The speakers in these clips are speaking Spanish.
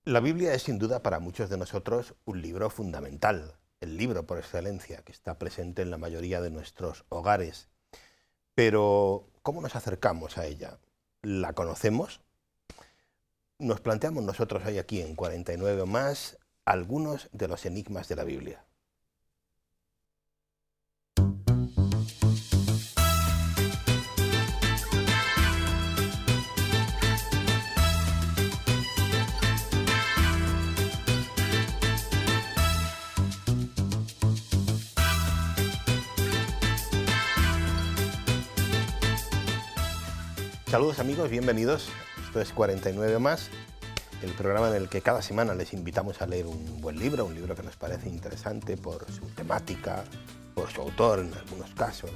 La Biblia es sin duda para muchos de nosotros un libro fundamental, el libro por excelencia, que está presente en la mayoría de nuestros hogares. Pero, ¿cómo nos acercamos a ella? ¿La conocemos? Nos planteamos nosotros hoy aquí en 49 o más algunos de los enigmas de la Biblia. Saludos amigos, bienvenidos. Esto es 49 o más, el programa en el que cada semana les invitamos a leer un buen libro, un libro que nos parece interesante por su temática, por su autor en algunos casos.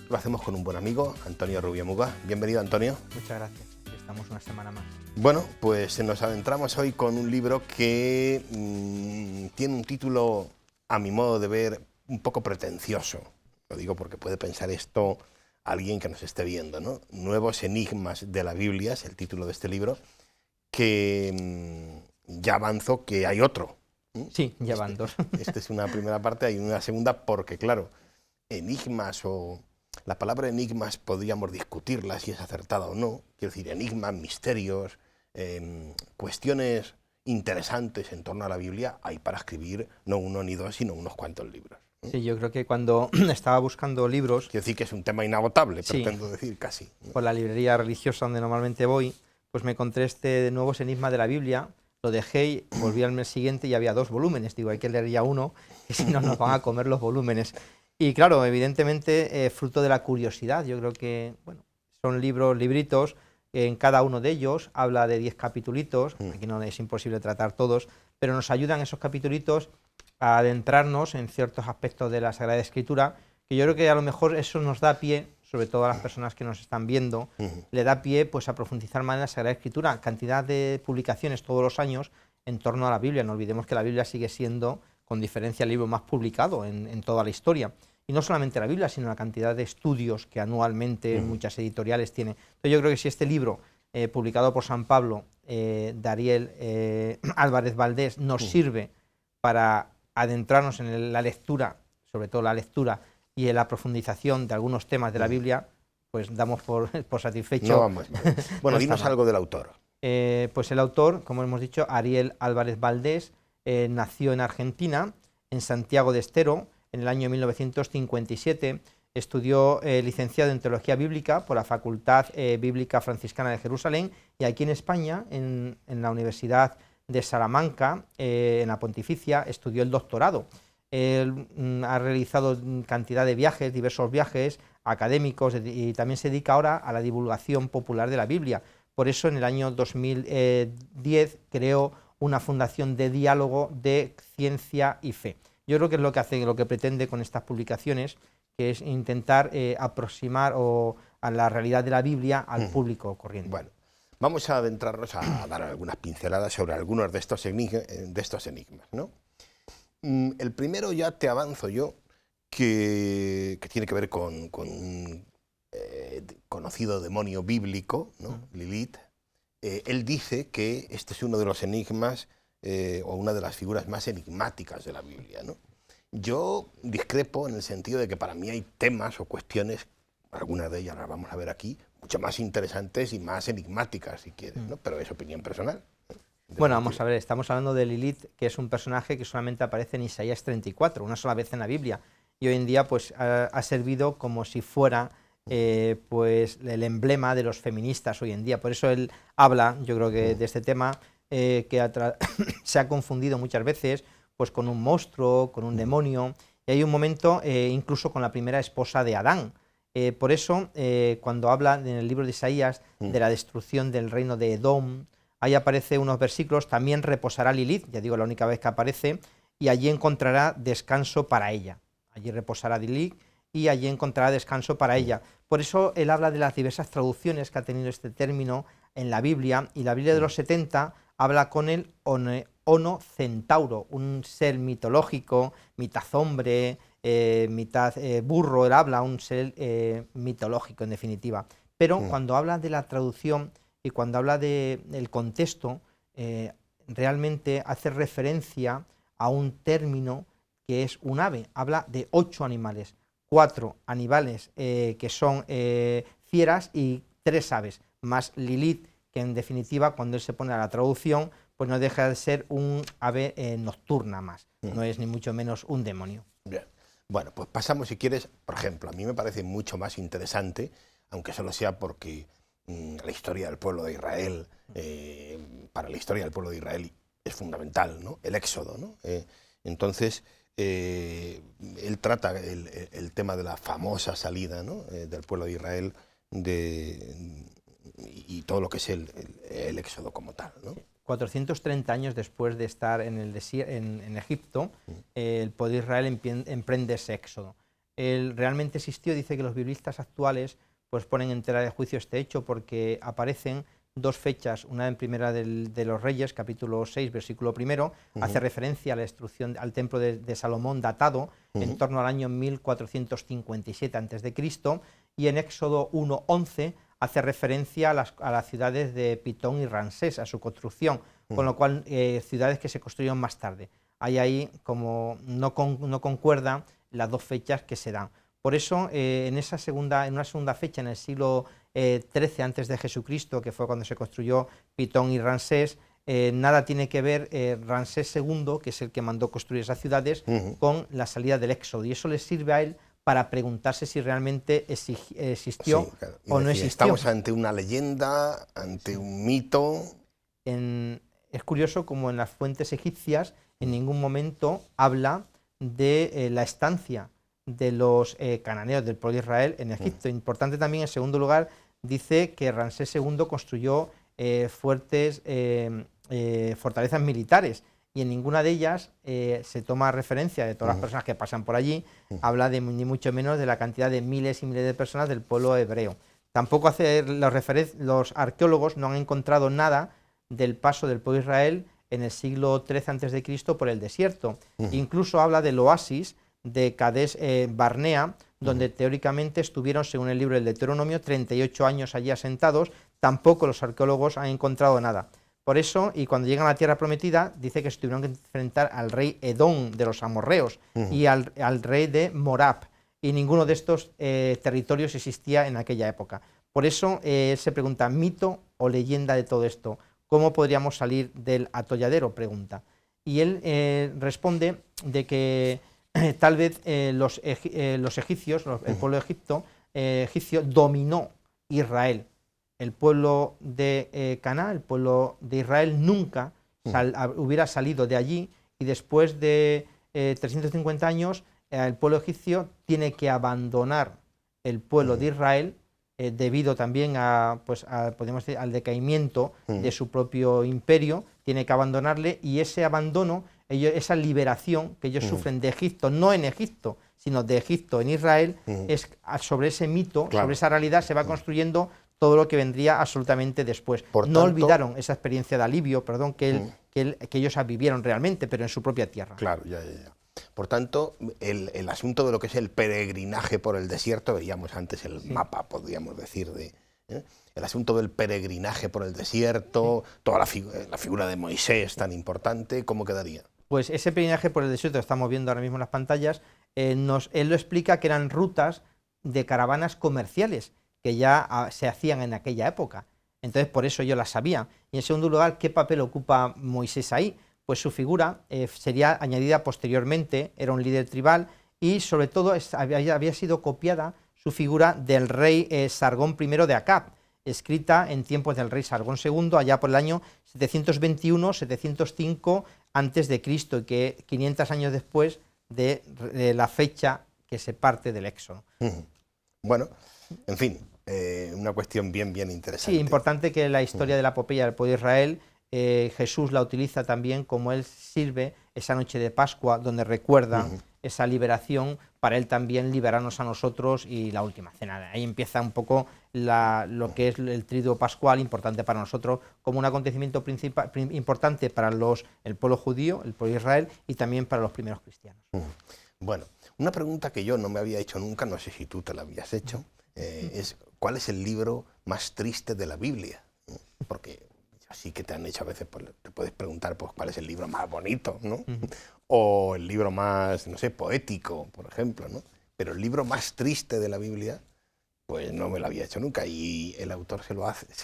Lo hacemos con un buen amigo, Antonio Rubiamuga. Bienvenido, Antonio. Muchas gracias. Aquí estamos una semana más. Bueno, pues nos adentramos hoy con un libro que tiene un título, a mi modo de ver, un poco pretencioso. Lo digo porque puede pensar esto alguien que nos esté viendo, ¿no? Nuevos enigmas de la Biblia es el título de este libro, que ya avanzo que hay otro. Sí, ya van dos. Esta es una primera parte, hay una segunda porque, claro, enigmas o... La palabra enigmas podríamos discutirla si es acertada o no. Quiero decir, enigmas, misterios, cuestiones interesantes en torno a la Biblia hay para escribir no uno ni dos, sino unos cuantos libros. Sí, yo creo que cuando estaba buscando libros... Quiero decir que es un tema inagotable, sí, pretendo decir casi, ¿no? Por la librería religiosa donde normalmente voy, pues me encontré este Nuevos Enigmas de la Biblia, lo dejé y volví al mes siguiente y había 2 volúmenes. Digo, hay que leer ya uno, que si no nos van a comer los volúmenes. Y claro, evidentemente, fruto de la curiosidad. Yo creo que, bueno, son libritos, en cada uno de ellos habla de 10 capitulitos, aquí no es imposible tratar todos, pero nos ayudan esos capitulitos a adentrarnos en ciertos aspectos de la Sagrada Escritura, que yo creo que a lo mejor eso nos da pie, sobre todo a las personas que nos están viendo, le da pie pues a profundizar más en la Sagrada Escritura. Cantidad de publicaciones todos los años en torno a la Biblia. No olvidemos que la Biblia sigue siendo, con diferencia, el libro más publicado en toda la historia. Y no solamente la Biblia, sino la cantidad de estudios que anualmente muchas editoriales tienen. Entonces yo creo que si este libro, publicado por San Pablo, de Ariel Álvarez Valdés, nos sirve para adentrarnos en la lectura, sobre todo la lectura, y en la profundización de algunos temas de la Biblia, pues damos por satisfecho. No vamos. Bueno, No dinos algo del autor. Pues el autor, como hemos dicho, Ariel Álvarez Valdés, nació en Argentina, en Santiago de Estero, en el año 1957, estudió licenciado en Teología Bíblica por la Facultad Bíblica Franciscana de Jerusalén, y aquí en España, en la Universidad de Salamanca, en la Pontificia, estudió el doctorado. Él ha realizado cantidad de viajes, diversos viajes académicos, y también se dedica ahora a la divulgación popular de la Biblia. Por eso en el año 2010 creó una fundación de diálogo de ciencia y fe. Yo creo que es lo que hace, lo que pretende con estas publicaciones, que es intentar aproximar a la realidad de la Biblia al público corriente. Bueno, vamos a adentrarnos a dar algunas pinceladas sobre algunos de estos enigmas, ¿no? El primero ya te avanzo yo, que tiene que ver con un conocido demonio bíblico, ¿no? Lilith. Él dice que este es uno de los enigmas o una de las figuras más enigmáticas de la Biblia, ¿no? Yo discrepo en el sentido de que para mí hay temas o cuestiones, algunas de ellas las vamos a ver aquí, mucho más interesantes y más enigmáticas, si quieres, ¿no? Pero es opinión personal. Bueno, vamos a ver, estamos hablando de Lilith, que es un personaje que solamente aparece en Isaías 34, una sola vez en la Biblia, y hoy en día pues ha servido como si fuera pues el emblema de los feministas hoy en día. Por eso él habla, yo creo que de este tema, que se ha confundido muchas veces pues con un monstruo, con un demonio, y hay un momento incluso con la primera esposa de Adán. Por eso, cuando habla en el libro de Isaías de la destrucción del reino de Edom, ahí aparece unos versículos: también reposará Lilith, ya digo, la única vez que aparece, y allí encontrará descanso para ella. Allí reposará Lilith y allí encontrará descanso para ella. Por eso él habla de las diversas traducciones que ha tenido este término en la Biblia, y la Biblia de los 70 habla con el Ono Centauro, un ser mitológico, mitad hombre, mitad burro. Él habla un ser mitológico, en definitiva. Pero cuando habla de la traducción y cuando habla del contexto, realmente hace referencia a un término que es un ave. Habla de 8 animales, 4 animales que son fieras y 3 aves, más Lilith, que en definitiva, cuando él se pone a la traducción, pues no deja de ser un ave nocturna más, no es ni mucho menos un demonio. Bien. Bueno, pues pasamos, si quieres, por ejemplo, a mí me parece mucho más interesante, aunque solo sea porque la historia del pueblo de Israel, para la historia del pueblo de Israel es fundamental, ¿no? El Éxodo, ¿no? Entonces, él trata el tema de la famosa salida, ¿no? Del pueblo de Israel y todo lo que es el Éxodo como tal, ¿no? 430 años después de estar en Egipto, el pueblo de Israel emprende ese éxodo. Él realmente existió, dice que los biblistas actuales pues ponen en tela de juicio este hecho porque aparecen 2 fechas, una en Primera de los Reyes, capítulo 6, versículo 1, hace referencia a la destrucción al templo de Salomón datado en torno al año 1457 a.C., y en Éxodo 1:11 hace referencia a las ciudades de Pitón y Ramsés, a su construcción, con lo cual ciudades que se construyeron más tarde. Hay ahí como no concuerdan las 2 fechas que se dan. Por eso, en una segunda fecha, en el siglo XIII antes de Jesucristo, que fue cuando se construyó Pitón y Ramsés, nada tiene que ver Ramsés II, que es el que mandó construir esas ciudades, con la salida del Éxodo. Y eso le sirve a él para preguntarse si realmente existió sí, claro. o no existió. Estamos ante una leyenda, ante un mito. Es curioso como en las fuentes egipcias en ningún momento habla de la estancia de los cananeos del pueblo de Israel en Egipto. Importante también, en segundo lugar, dice que Ramsés II construyó fuertes fortalezas militares, y en ninguna de ellas se toma referencia de todas las personas que pasan por allí, habla de ni mucho menos de la cantidad de miles y miles de personas del pueblo hebreo. Tampoco los arqueólogos no han encontrado nada del paso del pueblo de Israel en el siglo XIII a.C. por el desierto. Incluso habla del oasis de Cades Barnea, donde teóricamente estuvieron, según el libro del Deuteronomio, 38 años allí asentados. Tampoco los arqueólogos han encontrado nada. Por eso, y cuando llegan a la tierra prometida, dice que se tuvieron que enfrentar al rey Edom de los amorreos y al rey de Morab, y ninguno de estos territorios existía en aquella época. Por eso se pregunta, ¿mito o leyenda de todo esto? ¿Cómo podríamos salir del atolladero?, pregunta. Y él responde de que tal vez los egipcios, el pueblo de egipcio, dominó Israel. El pueblo de Canaán, el pueblo de Israel, nunca hubiera salido de allí, y después de 350 años el pueblo egipcio tiene que abandonar el pueblo de Israel debido también podemos decir, al decaimiento de su propio imperio. Tiene que abandonarle, y ese abandono, esa liberación que ellos sufren de Egipto, no en Egipto, sino de Egipto en Israel, es sobre ese mito, sobre esa realidad se va construyendo todo lo que vendría absolutamente después. No olvidaron esa experiencia de alivio, que ellos vivieron realmente, pero en su propia tierra. Claro, ya. Por tanto, el asunto de lo que es el peregrinaje por el desierto, veíamos antes el mapa, podríamos decir, el asunto del peregrinaje por el desierto, toda la figura de Moisés tan importante, ¿cómo quedaría? Pues ese peregrinaje por el desierto, que estamos viendo ahora mismo en las pantallas, él lo explica que eran rutas de caravanas comerciales que ya se hacían en aquella época. Entonces, por eso yo las sabía. Y en segundo lugar, ¿qué papel ocupa Moisés ahí? Pues su figura sería añadida posteriormente, era un líder tribal, y sobre todo había sido copiada su figura del rey Sargón I de Acab, escrita en tiempos del rey Sargón II, allá por el año 721-705 a.C., que 500 años después de la fecha que se parte del Éxodo. Bueno, en fin, una cuestión bien interesante. Sí, importante que la historia de la epopeya del pueblo de Israel, Jesús la utiliza también como él sirve esa noche de Pascua, donde recuerda esa liberación, para él también liberarnos a nosotros, y la última cena. Ahí empieza un poco lo que es el triduo pascual, importante para nosotros, como un acontecimiento importante para el pueblo judío, el pueblo de Israel, y también para los primeros cristianos. Bueno, una pregunta que yo no me había hecho nunca, no sé si tú te la habías hecho, es ¿cuál es el libro más triste de la Biblia? Porque Así que te han hecho a veces, pues, te puedes preguntar pues, cuál es el libro más bonito, ¿no? O el libro más, no sé, poético, por ejemplo, ¿no? Pero el libro más triste de la Biblia, pues no me lo había hecho nunca. Y el autor se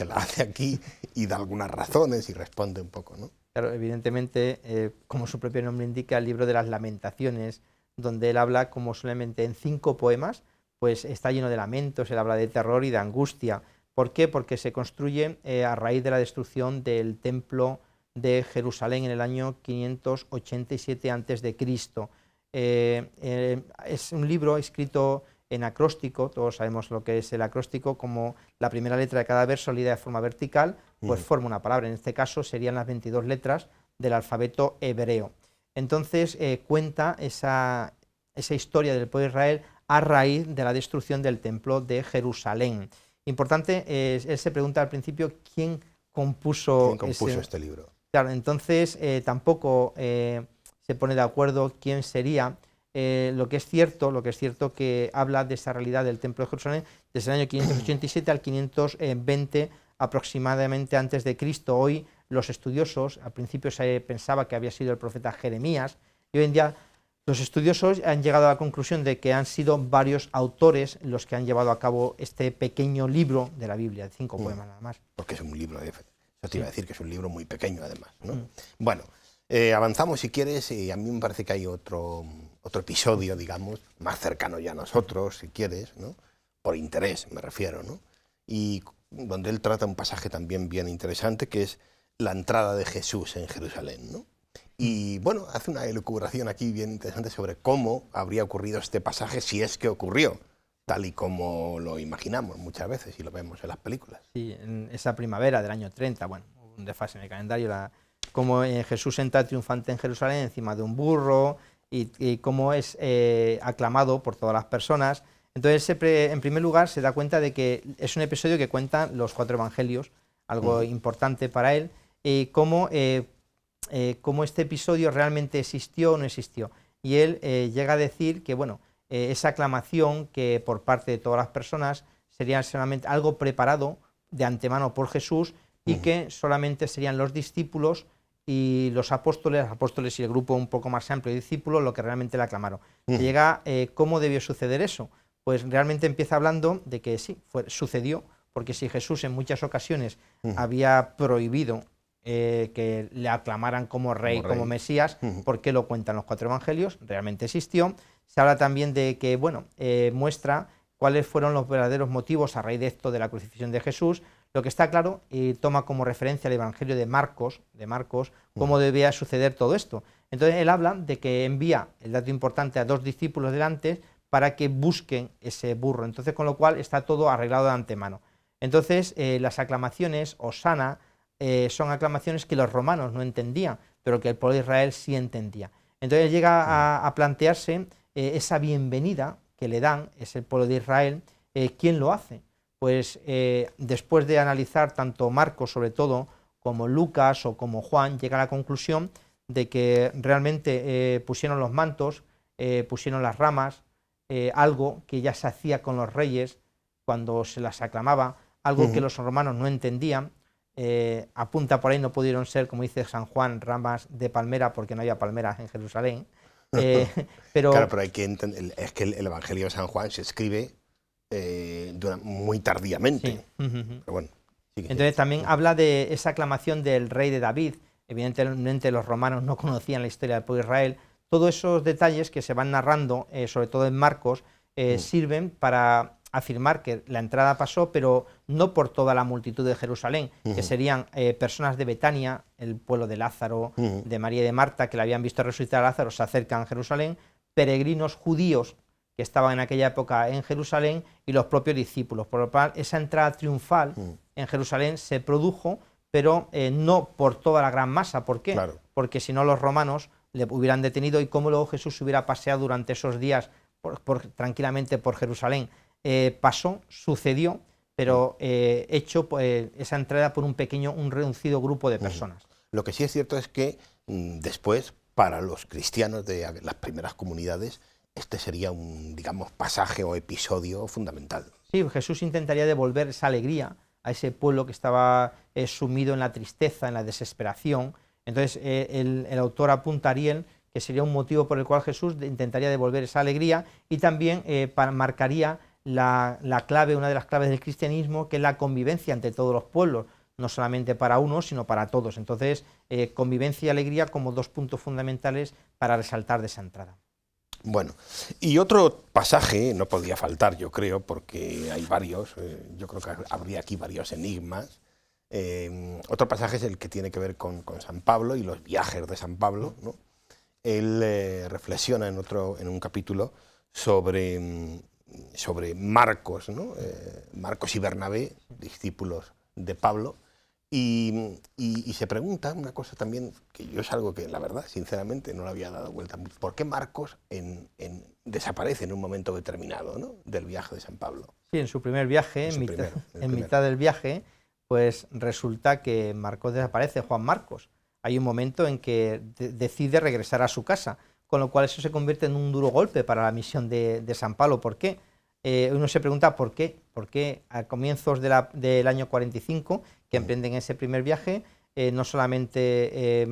la hace aquí y da algunas razones y responde un poco, ¿no? Claro, evidentemente, como su propio nombre indica, el libro de las Lamentaciones, donde él habla como solamente en 5 poemas, pues está lleno de lamentos, él habla de terror y de angustia. ¿Por qué? Porque se construye a raíz de la destrucción del templo de Jerusalén en el año 587 a.C. Es un libro escrito en acróstico, todos sabemos lo que es el acróstico, como la primera letra de cada verso leída de forma vertical, pues forma una palabra. En este caso serían las 22 letras del alfabeto hebreo. Entonces cuenta esa historia del pueblo de Israel a raíz de la destrucción del templo de Jerusalén. Importante, él se pregunta al principio quién compuso este libro. Claro, entonces tampoco se pone de acuerdo quién sería. Lo que es cierto que habla de esa realidad del templo de Jerusalén desde el año 587 al 520 aproximadamente antes de Cristo. Hoy los estudiosos, al principio se pensaba que había sido el profeta Jeremías, y hoy en día los estudiosos han llegado a la conclusión de que han sido varios autores los que han llevado a cabo este pequeño libro de la Biblia, de 5 poemas nada más. Porque es un libro, eso te iba a decir que es un libro muy pequeño además, ¿no? Bueno, avanzamos si quieres, y a mí me parece que hay otro episodio, digamos, más cercano ya a nosotros, si quieres, ¿no? Por interés me refiero, ¿no? Y donde él trata un pasaje también bien interesante, que es la entrada de Jesús en Jerusalén, ¿no? Y bueno, hace una elucubración aquí bien interesante sobre cómo habría ocurrido este pasaje si es que ocurrió, tal y como lo imaginamos muchas veces y lo vemos en las películas. Sí, en esa primavera del año 30, bueno, un desfase en el calendario, cómo Jesús entra triunfante en Jerusalén encima de un burro y cómo es aclamado por todas las personas. Entonces, en primer lugar, se da cuenta de que es un episodio que cuentan los 4 evangelios, algo importante para él, y cómo este episodio realmente existió o no existió. Y él llega a decir que, bueno, esa aclamación que por parte de todas las personas sería solamente algo preparado de antemano por Jesús y que solamente serían los discípulos y los apóstoles y el grupo un poco más amplio de discípulos lo que realmente le aclamaron. Llega, ¿cómo debió suceder eso? Pues realmente empieza hablando de que sí, sucedió, porque si Jesús en muchas ocasiones había prohibido que le aclamaran como rey, como Mesías, ¿por qué lo cuentan los 4 evangelios? Realmente existió. Se habla también de que, bueno, muestra cuáles fueron los verdaderos motivos a raíz de esto de la crucifixión de Jesús. Lo que está claro, toma como referencia el Evangelio de Marcos, cómo debía suceder todo esto. Entonces él habla de que envía, el dato importante, a 2 discípulos delante para que busquen ese burro. Entonces, con lo cual está todo arreglado de antemano. Entonces, las aclamaciones, Hosana, son aclamaciones que los romanos no entendían, pero que el pueblo de Israel sí entendía. Entonces llega a plantearse esa bienvenida que le dan, es el pueblo de Israel. ¿Quién lo hace? Pues después de analizar tanto Marcos, sobre todo, como Lucas o como Juan, llega a la conclusión de que realmente pusieron los mantos, pusieron las ramas, algo que ya se hacía con los reyes cuando se las aclamaba, algo que los romanos no entendían. Apunta por ahí, no pudieron ser, como dice San Juan, ramas de palmera porque no había palmeras en Jerusalén. Pero hay que entender, es que el Evangelio de San Juan se escribe muy tardíamente. Sí. Pero bueno, entonces también habla de esa aclamación del rey de David. Evidentemente los romanos no conocían la historia del pueblo de Israel. Todos esos detalles que se van narrando, sobre todo en Marcos, sirven para afirmar que la entrada pasó, pero no por toda la multitud de Jerusalén, que serían personas de Betania, el pueblo de Lázaro, de María y de Marta, que le habían visto resucitar a Lázaro, se acercan a Jerusalén, peregrinos judíos que estaban en aquella época en Jerusalén y los propios discípulos. Por lo cual, esa entrada triunfal en Jerusalén se produjo, pero no por toda la gran masa. ¿Por qué? Claro. Porque si no los romanos le hubieran detenido y cómo luego Jesús se hubiera paseado durante esos días tranquilamente por Jerusalén. Pasó, sucedió, pero hecho esa entrada por un reducido grupo de personas. Lo que sí es cierto es que después, para los cristianos de las primeras comunidades, este sería un, digamos, pasaje o episodio fundamental. Sí, Jesús intentaría devolver esa alegría a ese pueblo que estaba sumido en la tristeza, en la desesperación. Entonces el autor apunta a Ariel, que sería un motivo por el cual Jesús intentaría devolver esa alegría, y también marcaría la clave, una de las claves del cristianismo, que es la convivencia entre todos los pueblos, no solamente para unos, sino para todos. Entonces, convivencia y alegría como dos puntos fundamentales para resaltar de esa entrada. Bueno, y otro pasaje, no podía faltar, yo creo, porque hay varios, yo creo que habría aquí varios enigmas. Otro pasaje es el que tiene que ver con San Pablo y los viajes de San Pablo, ¿no? Él reflexiona en un capítulo sobre Marcos, ¿no? Marcos y Bernabé, discípulos de Pablo, y se pregunta una cosa también, que yo es algo que la verdad, sinceramente, no le había dado vuelta. ¿Por qué Marcos desaparece en un momento determinado, ¿no?, del viaje de San Pablo? Sí, en su primer viaje, en mitad del viaje, pues resulta que Marcos desaparece, Juan Marcos. Hay un momento en que decide regresar a su casa, con lo cual eso se convierte en un duro golpe para la misión de San Pablo. ¿Por qué? Uno se pregunta por qué. ¿Por qué a comienzos del año 45, que emprenden ese primer viaje, no solamente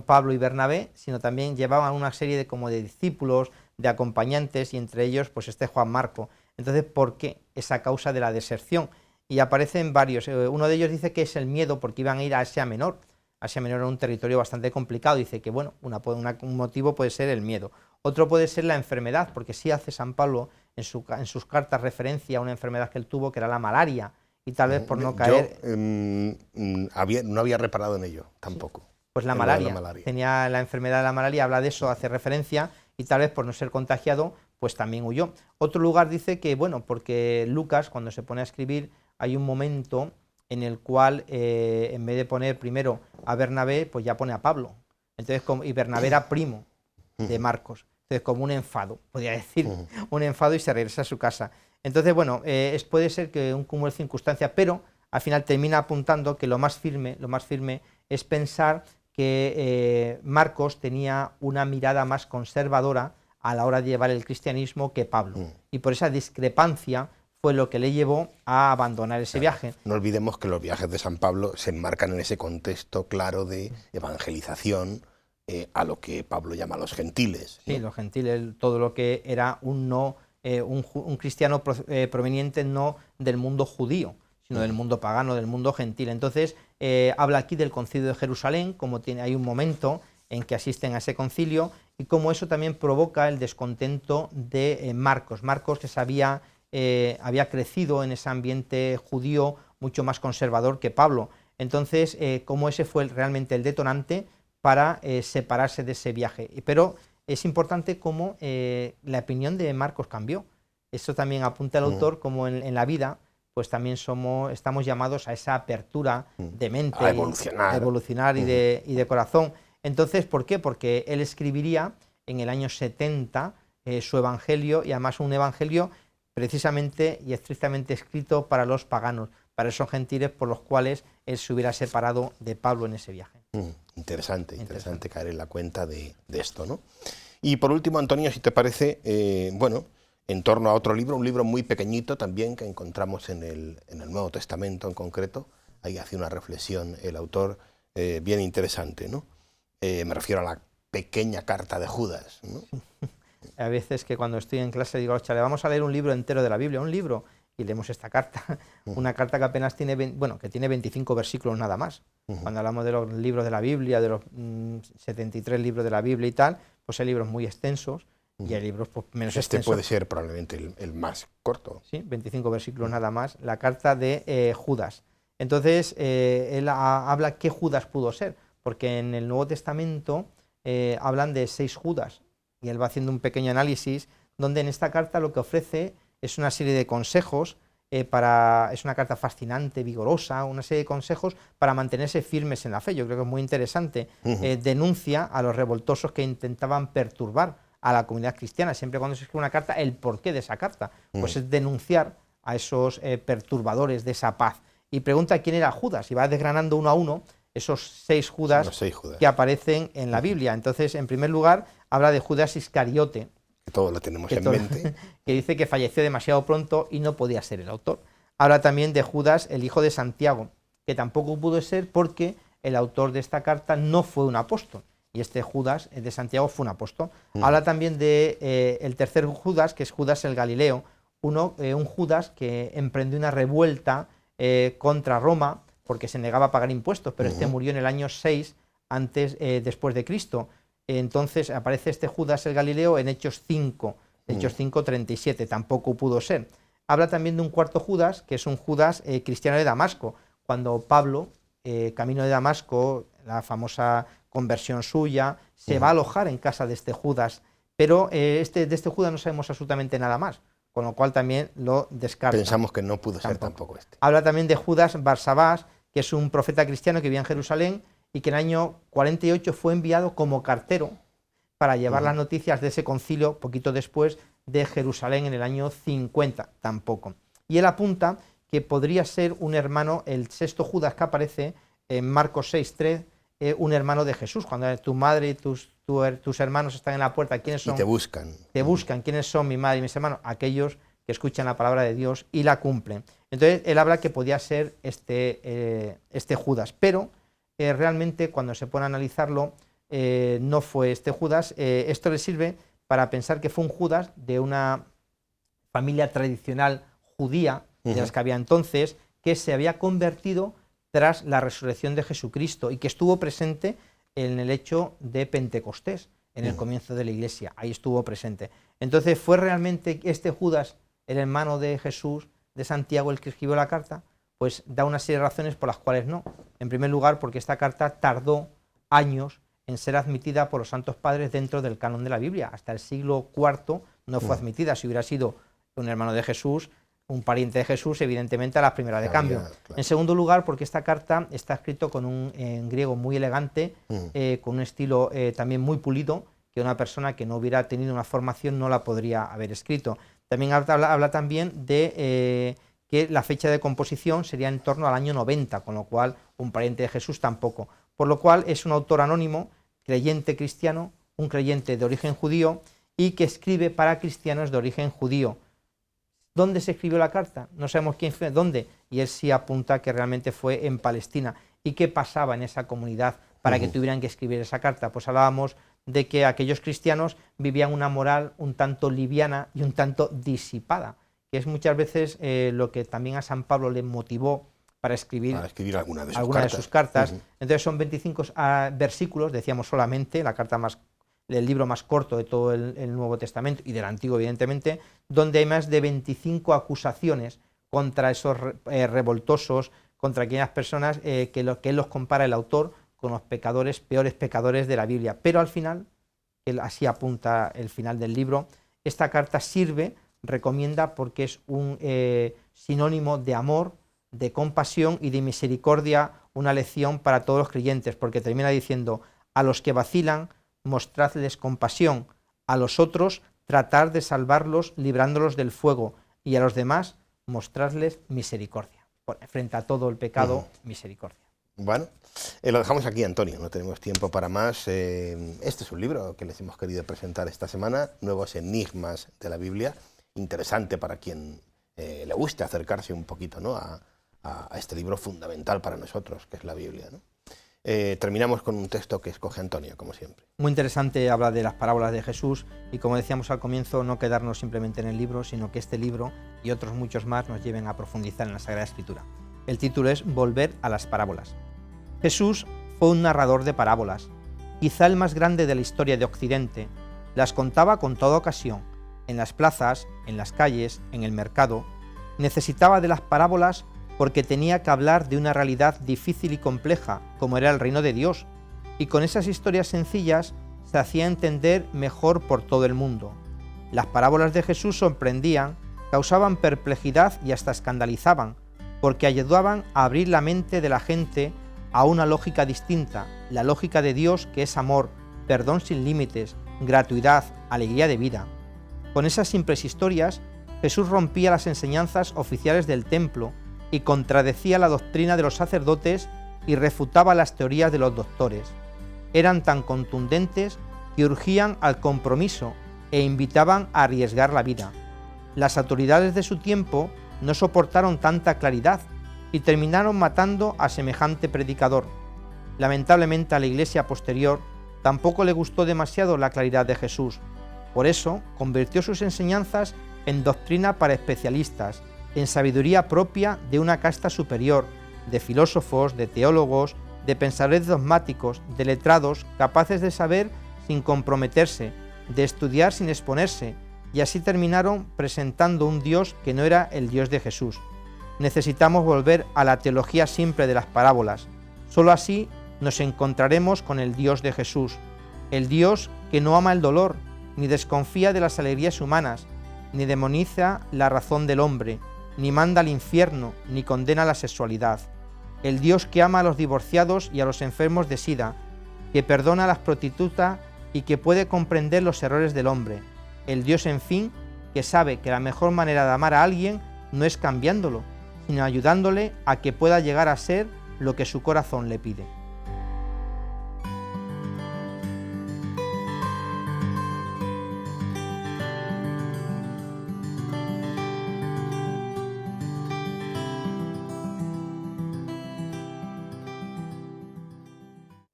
Pablo y Bernabé, sino también llevaban una serie de discípulos, de acompañantes, y entre ellos pues Juan Marco? Entonces, ¿por qué esa causa de la deserción? Y aparecen varios. Uno de ellos dice que es el miedo, porque iban a ir a Asia Menor. Asia Menor era un territorio bastante complicado. Dice que bueno, un motivo puede ser el miedo. Otro puede ser la enfermedad, porque sí hace San Pablo en sus cartas referencia a una enfermedad que él tuvo, que era la malaria, y tal vez por no caer... no había reparado en ello tampoco. Sí. Pues la malaria. Tenía la enfermedad de la malaria, habla de eso, hace referencia, y tal vez por no ser contagiado, pues también huyó. Otro lugar dice que, bueno, porque Lucas, cuando se pone a escribir, hay un momento en el cual, en vez de poner primero a Bernabé, pues ya pone a Pablo. Entonces, y Bernabé era primo de Marcos. Entonces, como un enfado, podría decir, un enfado, y se regresa a su casa. Entonces, bueno, puede ser que un cúmulo de circunstancias, pero al final termina apuntando que lo más firme es pensar que Marcos tenía una mirada más conservadora a la hora de llevar el cristianismo que Pablo. Y por esa discrepancia fue lo que le llevó a abandonar ese viaje. No olvidemos que los viajes de San Pablo se enmarcan en ese contexto claro de evangelización a lo que Pablo llama los gentiles, ¿no? Sí, los gentiles, todo lo que era un cristiano proveniente no del mundo judío, sino del mundo pagano, del mundo gentil. Entonces, habla aquí del concilio de Jerusalén, como hay un momento en que asisten a ese concilio, y cómo eso también provoca el descontento de Marcos. Marcos, que había crecido en ese ambiente judío mucho más conservador que Pablo. Entonces, cómo ese fue realmente el detonante para separarse de ese viaje. Pero es importante cómo la opinión de Marcos cambió. Eso también apunta el autor, como en la vida, pues también estamos llamados a esa apertura de mente, a evolucionar, y de corazón. Entonces, ¿por qué? Porque él escribiría en el año 70 su evangelio, y además un evangelio precisamente y estrictamente escrito para los paganos, para esos gentiles por los cuales él se hubiera separado de Pablo en ese viaje. Interesante caer en la cuenta de esto, ¿no? Y por último, Antonio, si te parece, bueno, en torno a otro libro, un libro muy pequeñito también que encontramos en el Nuevo Testamento en concreto, ahí hace una reflexión el autor bien interesante, ¿no? Me refiero a la pequeña carta de Judas, ¿no? A veces que cuando estoy en clase digo, chavales, vamos a leer un libro entero de la Biblia, un libro, y leemos esta carta, una carta que apenas tiene 25 versículos nada más. Cuando hablamos de los libros de la Biblia, de los 73 libros de la Biblia y tal, pues hay libros muy extensos y hay libros pues, menos extensos. Puede ser probablemente el más corto. Sí, 25 versículos nada más, la carta de Judas. Entonces, él habla qué Judas pudo ser, porque en el Nuevo Testamento hablan de 6 Judas, y él va haciendo un pequeño análisis, donde en esta carta lo que ofrece es una serie de consejos, es una carta fascinante, vigorosa, una serie de consejos para mantenerse firmes en la fe. Yo creo que es muy interesante. Denuncia a los revoltosos que intentaban perturbar a la comunidad cristiana. Siempre cuando se escribe una carta, el porqué de esa carta, pues es denunciar a esos perturbadores de esa paz. Y pregunta quién era Judas, y va desgranando uno a uno esos 6 Judas que aparecen en la Biblia. Entonces, en primer lugar, habla de Judas Iscariote, que todos lo tenemos en mente, que dice que falleció demasiado pronto y no podía ser el autor. Habla también de Judas, el hijo de Santiago, que tampoco pudo ser porque el autor de esta carta no fue un apóstol. Y este Judas de Santiago fue un apóstol. Habla también de el tercer Judas, que es Judas el Galileo, un Judas que emprendió una revuelta contra Roma porque se negaba a pagar impuestos, pero este murió en el año 6 después de Cristo. Entonces aparece este Judas el Galileo en Hechos 5, Hechos 5:37, tampoco pudo ser. Habla también de un cuarto Judas, que es un Judas cristiano de Damasco, cuando Pablo, camino de Damasco, la famosa conversión suya, se va a alojar en casa de este Judas, pero de este Judas no sabemos absolutamente nada más, con lo cual también lo descarta. Pensamos que no pudo ser tampoco este. Habla también de Judas Barsabás, que es un profeta cristiano que vivía en Jerusalén y que en el año 48 fue enviado como cartero para llevar las noticias de ese concilio poquito después de Jerusalén en el año 50, tampoco. Y él apunta que podría ser un hermano, el sexto Judas que aparece en Marcos 6:3, un hermano de Jesús, cuando tu madre y tus hermanos están en la puerta, ¿quiénes son? Y te buscan. Te buscan, ¿quiénes son mi madre y mis hermanos? Aquellos que escuchan la palabra de Dios y la cumplen. Entonces él habla que podía ser este Judas, pero realmente cuando se pone a analizarlo no fue este Judas. Esto le sirve para pensar que fue un Judas de una familia tradicional judía, de las que había entonces, que se había convertido tras la resurrección de Jesucristo y que estuvo presente en el hecho de Pentecostés, en el comienzo de la Iglesia. Ahí estuvo presente. Entonces, ¿fue realmente este Judas, el hermano de Jesús, de Santiago, el que escribió la carta? Pues da una serie de razones por las cuales no. En primer lugar, porque esta carta tardó años en ser admitida por los santos padres dentro del canon de la Biblia. Hasta el siglo IV no fue admitida. Si hubiera sido un hermano de Jesús, un pariente de Jesús, evidentemente a la primera de cambio. Claro. En segundo lugar, porque esta carta está escrito en griego muy elegante, con un estilo también muy pulido, que una persona que no hubiera tenido una formación no la podría haber escrito. También habla también de que la fecha de composición sería en torno al año 90, con lo cual un pariente de Jesús tampoco. Por lo cual es un autor anónimo, creyente cristiano, un creyente de origen judío y que escribe para cristianos de origen judío. ¿Dónde se escribió la carta? No sabemos quién fue, dónde, y él sí apunta que realmente fue en Palestina. ¿Y qué pasaba en esa comunidad para que tuvieran que escribir esa carta? Pues hablábamos de que aquellos cristianos vivían una moral un tanto liviana y un tanto disipada, que es muchas veces lo que también a San Pablo le motivó para escribir alguna de sus cartas. Entonces son 25 versículos, decíamos solamente, el libro más corto de todo el Nuevo Testamento y del Antiguo, evidentemente, donde hay más de 25 acusaciones contra esos revoltosos, contra aquellas personas que él los compara el autor con los peores pecadores de la Biblia. Pero al final, así apunta el final del libro, esta carta recomienda porque es un sinónimo de amor, de compasión y de misericordia, una lección para todos los creyentes, porque termina diciendo: a los que vacilan, mostradles compasión, a los otros tratar de salvarlos librándolos del fuego, y a los demás mostradles misericordia. Frente a todo el pecado, misericordia. Bueno, lo dejamos aquí, Antonio, no tenemos tiempo para más. Este es un libro que les hemos querido presentar esta semana, Nuevos Enigmas de la Biblia, interesante para quien le guste acercarse un poquito, ¿no?, a este libro fundamental para nosotros, que es la Biblia, ¿no? Terminamos con un texto que escoge Antonio, como siempre. Muy interesante, habla de las parábolas de Jesús y, como decíamos al comienzo, no quedarnos simplemente en el libro, sino que este libro y otros muchos más nos lleven a profundizar en la Sagrada Escritura. El título es Volver a las parábolas. Jesús fue un narrador de parábolas, quizá el más grande de la historia de Occidente. Las contaba con toda ocasión, en las plazas, en las calles, en el mercado. Necesitaba de las parábolas porque tenía que hablar de una realidad difícil y compleja, como era el reino de Dios, y con esas historias sencillas se hacía entender mejor por todo el mundo. Las parábolas de Jesús sorprendían, causaban perplejidad y hasta escandalizaban, porque ayudaban a abrir la mente de la gente a una lógica distinta, la lógica de Dios, que es amor, perdón sin límites, gratuidad, alegría de vida. Con esas simples historias, Jesús rompía las enseñanzas oficiales del templo y contradecía la doctrina de los sacerdotes y refutaba las teorías de los doctores. Eran tan contundentes que urgían al compromiso e invitaban a arriesgar la vida. Las autoridades de su tiempo no soportaron tanta claridad y terminaron matando a semejante predicador. Lamentablemente a la Iglesia posterior tampoco le gustó demasiado la claridad de Jesús. Por eso convirtió sus enseñanzas en doctrina para especialistas, en sabiduría propia de una casta superior, de filósofos, de teólogos, de pensadores dogmáticos, de letrados, capaces de saber sin comprometerse, de estudiar sin exponerse, y así terminaron presentando un Dios que no era el Dios de Jesús. Necesitamos volver a la teología simple de las parábolas. Solo así nos encontraremos con el Dios de Jesús, el Dios que no ama el dolor, ni desconfía de las alegrías humanas, ni demoniza la razón del hombre, ni manda al infierno, ni condena la sexualidad. El Dios que ama a los divorciados y a los enfermos de sida, que perdona a las prostitutas y que puede comprender los errores del hombre. El Dios, en fin, que sabe que la mejor manera de amar a alguien no es cambiándolo, sino ayudándole a que pueda llegar a ser lo que su corazón le pide.